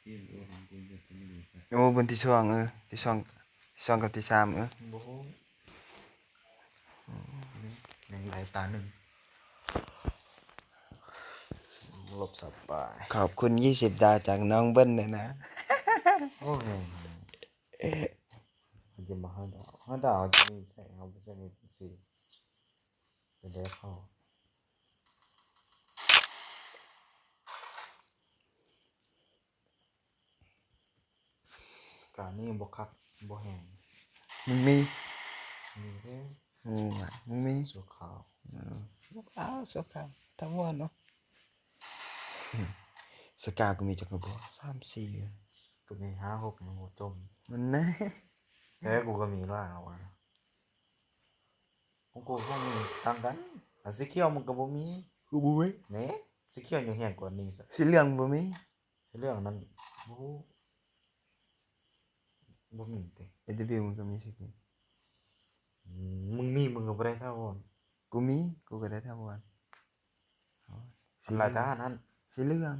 โอ้บนที่ช่องที่ช่องกับที่สามโบ้ในหลายตาหนึ่งหลบสับไปขอบคุณ20 ดาวจากน้องเบิ้ลเนี่ยนะโอ้ยมันจะมา5 ดาวจะมีใส่เอาไปใส่ในสีเป็นได้เข้าการนี่บกคักบกแห้งมึงมี มีแค่ มึงมี สัวขาว สกาทั้งวันเนาะสกาก็มีจักรบอก3-4ก็มี5-6มันหัวจมมันนะ แล้วกูก็มีล่างเอาวะของกูก็มีต่างกันแต่สีเขียวมันก็บ่มี กูบ่มี เนี่ยสีเขียวยังแห้งกว่านี้สัก สีเหลืองบ่มี เรื่องนั้นบ่มีเตะ AWมันก็มีสิ มึงมีมึงก็บ่ได้เท่าก่อน กูก็ได้ทั้งวัน อันรายการนั้น สีเหลือง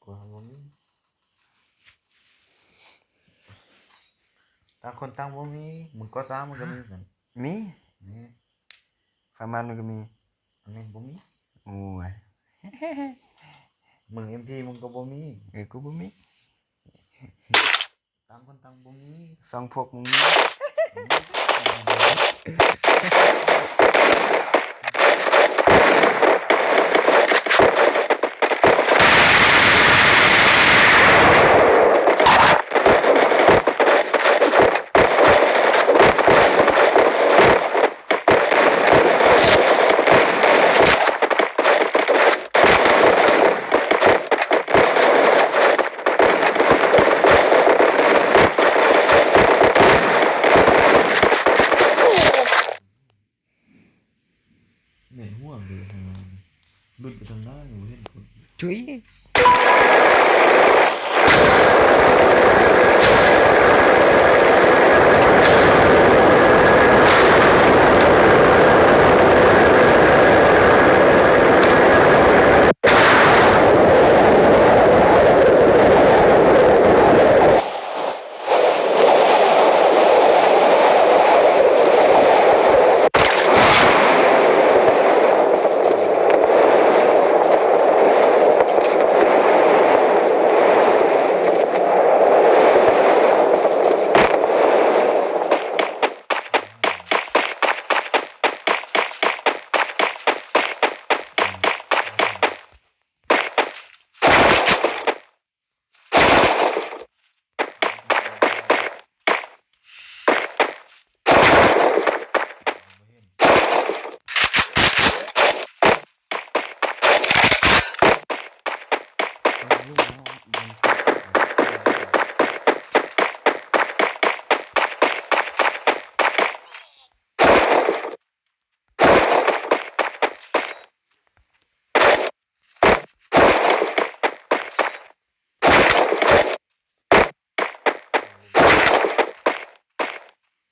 กูบ่มีต่างคนต่างบ่มีมึงก็ซ้ามึงก็มีกัน มี นี่ ฟาร์มันมันก็มี อันนี้บ่มี โอ้ย มึง MP มึงก็บ่มี กูบ่มี ต่างคนต่างบ่มี สองพวกมึงมีเหม็นหัวเลยดุดไปทางหน้าอยู่เห็นคน จุ้ย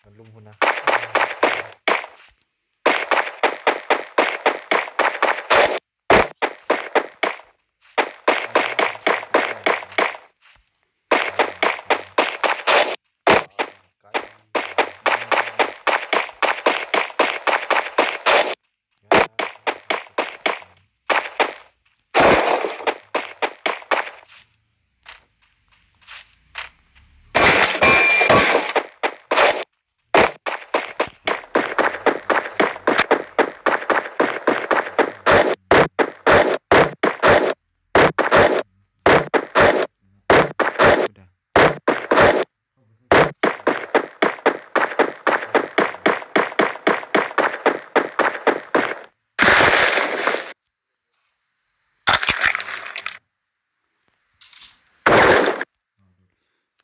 มันลุมคนนะ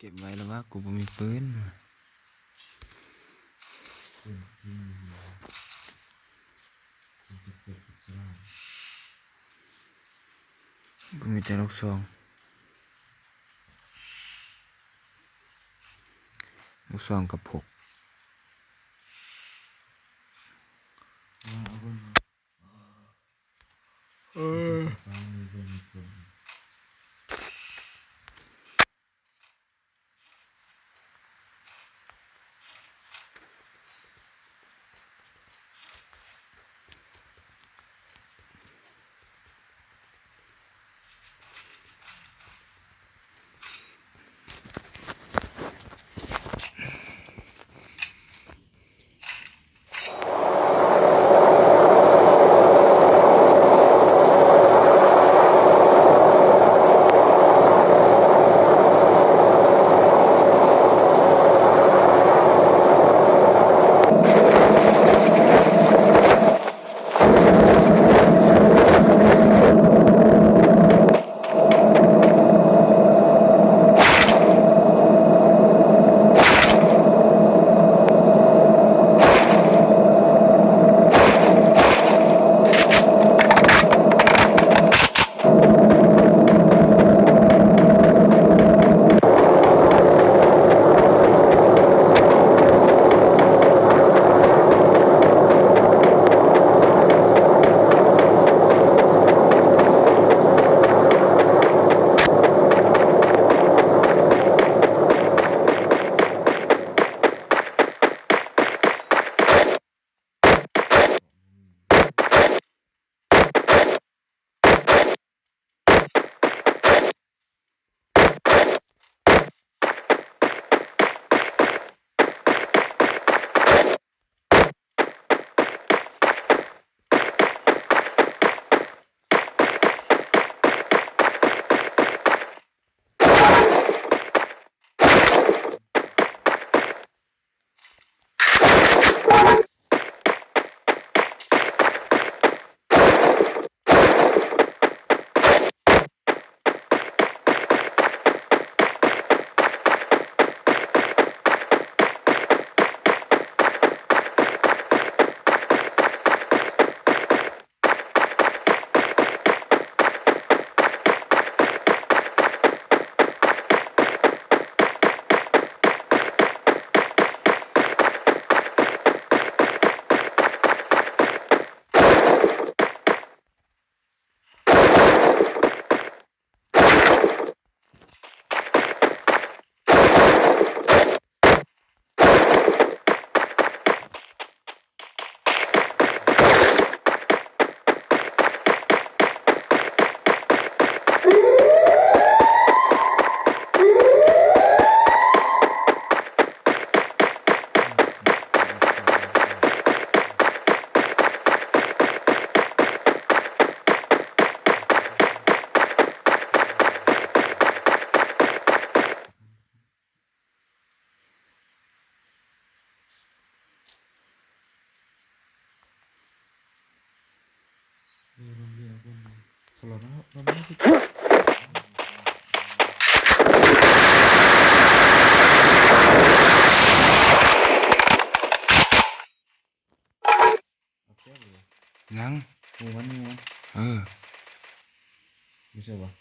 เก็บไว้แล้วว่ากูบ่มีปืนกูมีแต่ลูกซองกับพก Kalau namanya itu apa ya? ยัง Muan เออ bisa bah.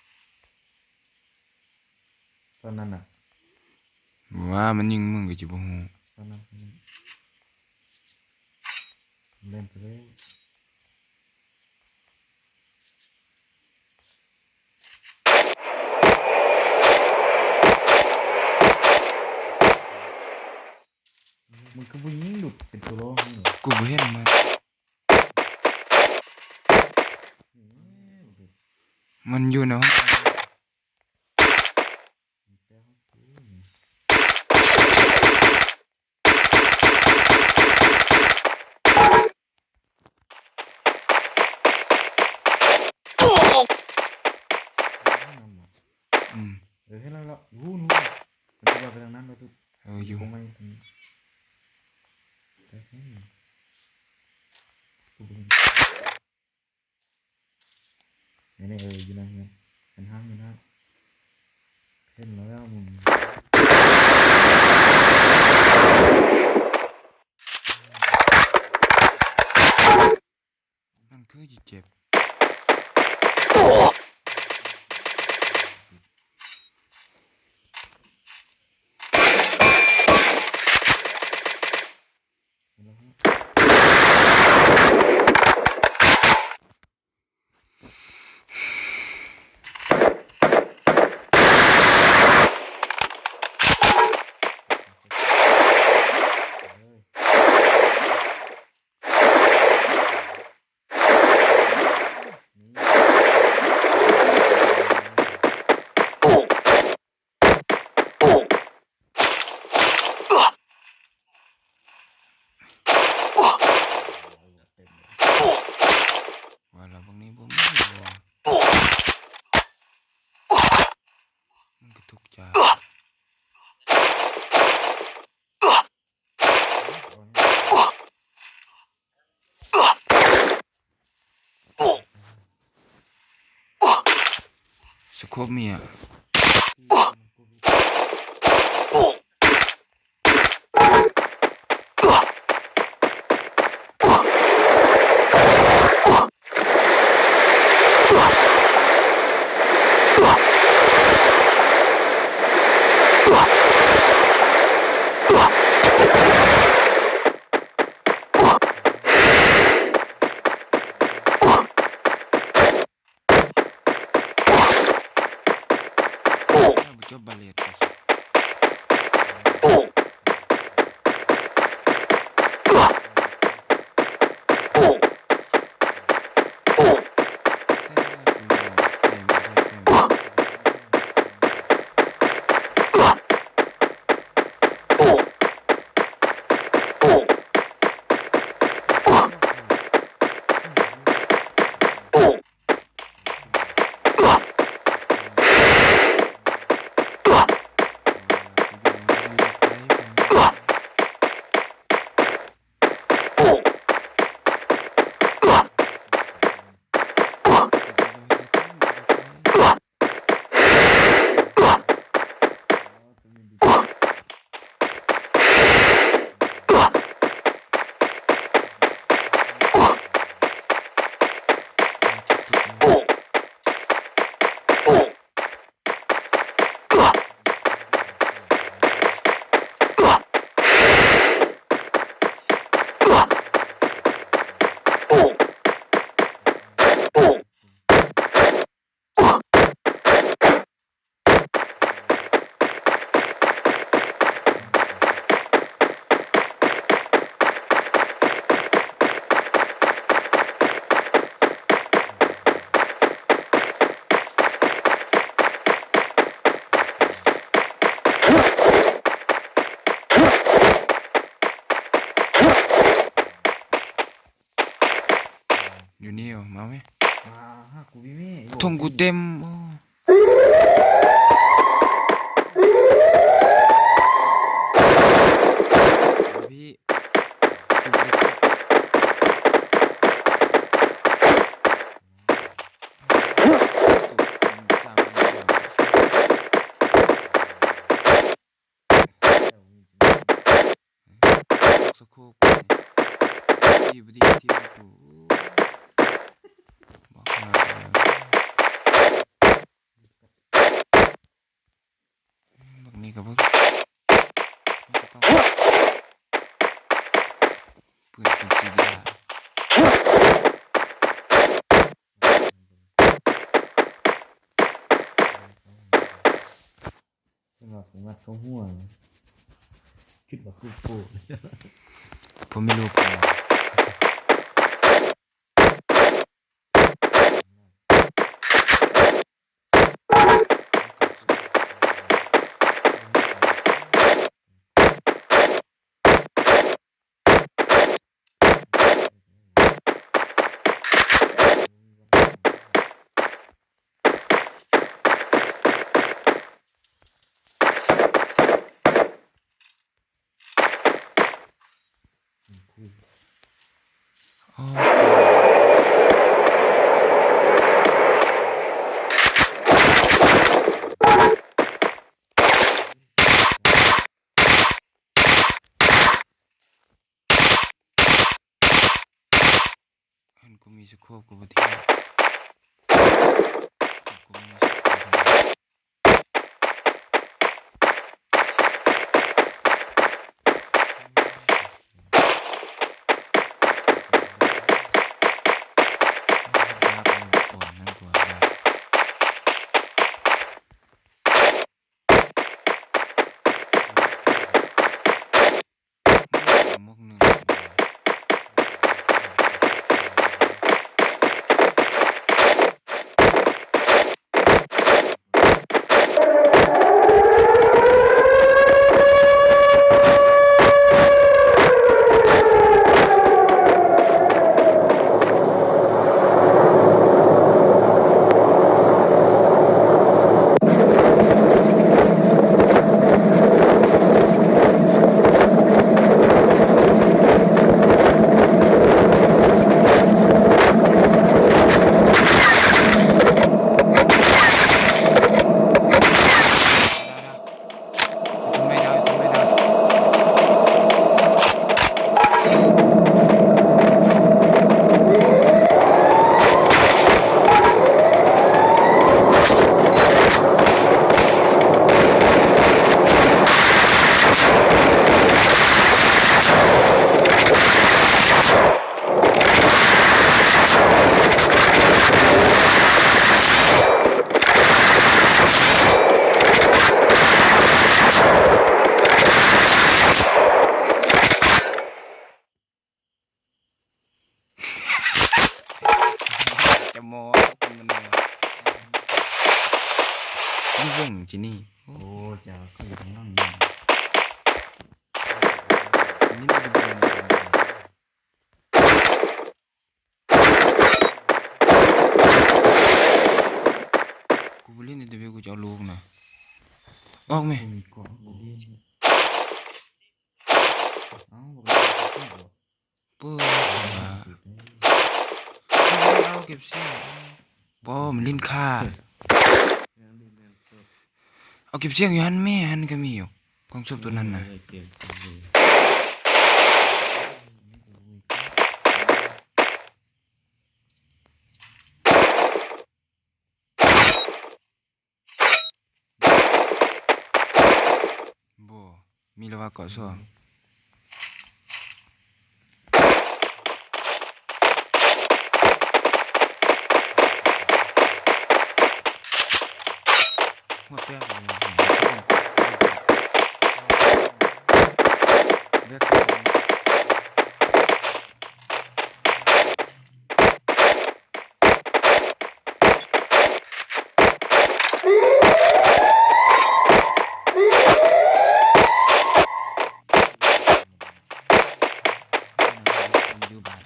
Tanana ว่ามันยิงมึงก็จะบ่ฮู้ tanah len terus. Mình cứ bunyi đục cái chỗ đó không nhỉ? กูบ่เห็นมัน มันอยู่ในห้อง อืม Thế là nu nu. Mình vào cái đằngนั้นrồi เอออยู่ không may thì cái thế này. Này này như này nha. Mình hăng như đó. Thêm nó ra mình มันคือสิเจ็บ ว่าแล้วบางนี้บ่มีบ่มันก็ทุกข์ใจ สโคปมีอ่ะ Coba lihatอยู่นี่เหรอมาไหม Aku bimi. Tunggu dem. Tapi กับพวกนี่ก็ต้องเปิดเป็นซีดีล่ะ สำหรับผมว่าเขาหัวคิดว่าคู่โป้ ผมไม่รู้ผมอ๋ออันกูมีสโคปกูบ่ที่กูมีสโคปรับมันก่อนนั่นตัวได้มกหนึ่งทำไมได้ทำไมได้จะโม้คนมันนี่วงที่นี่ โอ้จ้าเขาอยู่ข้างล่างนี่ นี่ไม่ได้เป็นกูไปเล่นในทีวีกูจะเอาลูกนะออกไหม มีเกาะอยู่ดีเอ้าบอกเลยว่า เปิดเอาเก็บเสียงบอมันลิ้นค่าเอาเก็บเสียงอยู่หันแม่หันก็มีอยู่กองศพตัวนั้นนะบอมีแล้วว่าเกาะซ่อมหัวแตกเลยเลือกอยู่บ้าน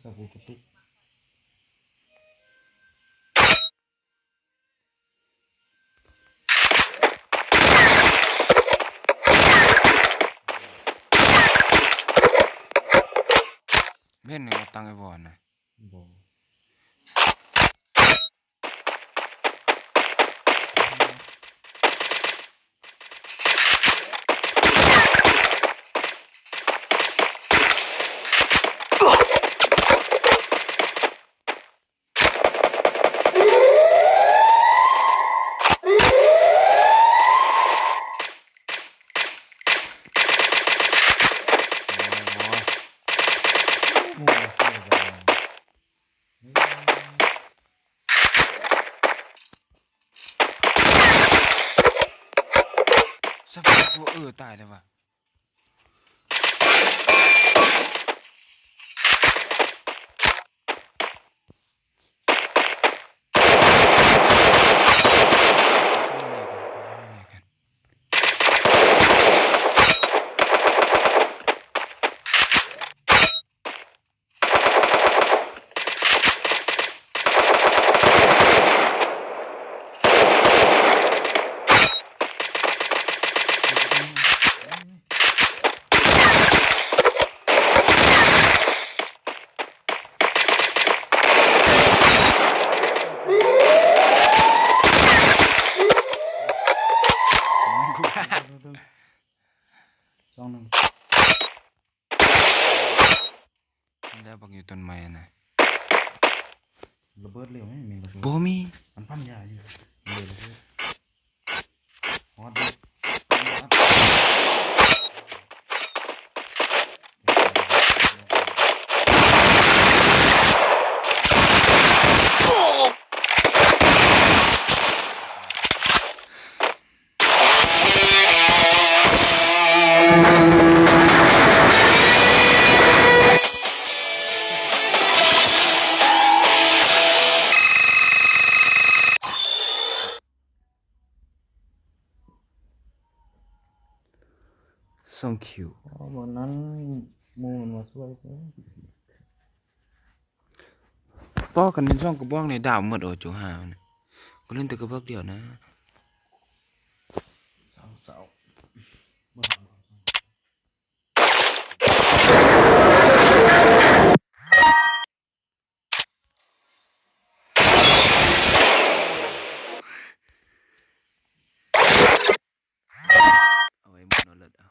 กับกูจะติด เล่นเนี่ยตังไอ้บอลนะ บ่ โอ้ยโว้ย มูมาเสียบาง สักพักกูตายเลยว่ะมันกูฆ่า ช่องหนึ่ง แล้วบักอยู่ต้นไม้นะ ระเบิดเร็วไหมมีระเบิด โบมี มันปั้นยาอยู่เลยระเบิดฮอตเลยส่งคิว วันนั้นมูมันมาช่วยซิ ป้อกันในช่องกระบอกในดาวหมดโอจูหาเนี่ยกูเล่นแต่กระบอกเดียวนะ เศร้าบ่ทำ เอาไว้หมดเลยเอา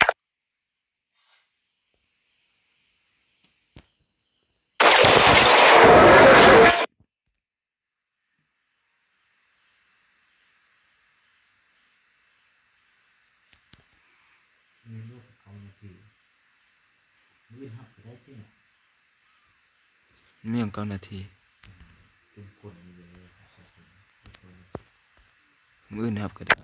มีลูกเขามาทียืนหักไปได้ที่ไหน เมี่ยง9 นาที เป็นคนเลยครับผม มื้ออื่นครับก็ได้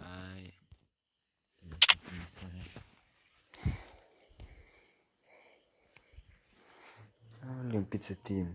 เรื่องปิดสตรีม